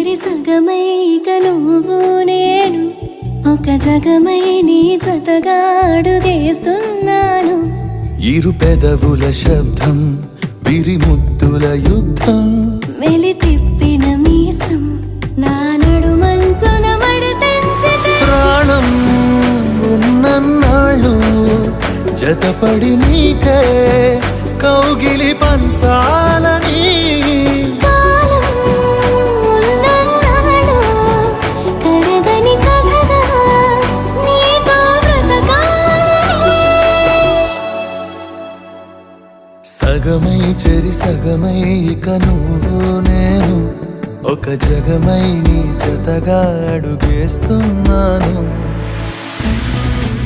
చెరి సగమై ఇక నువ్వు నేను ఒక జగమై నీ జతగా అడుగేస్తున్నాను. ఇరు పెదవుల శబ్దం విరి ముద్దుల యుద్ధం మెలి తిప్పిన మీసం నా నడుమంచున మడతెంచితే ప్రాణం ఉన్నన్నాళ్ళు జతపడి నీకే కౌగిలి పంచాలని కాలం ఉన్నన్నాడు కరగని కథగా నీతో బ్రతకాలని. సగమై చెరి సగమై ఇక నువ్వు నేను ఒక జగమై నీ జతగా అడుగేస్తున్నాను.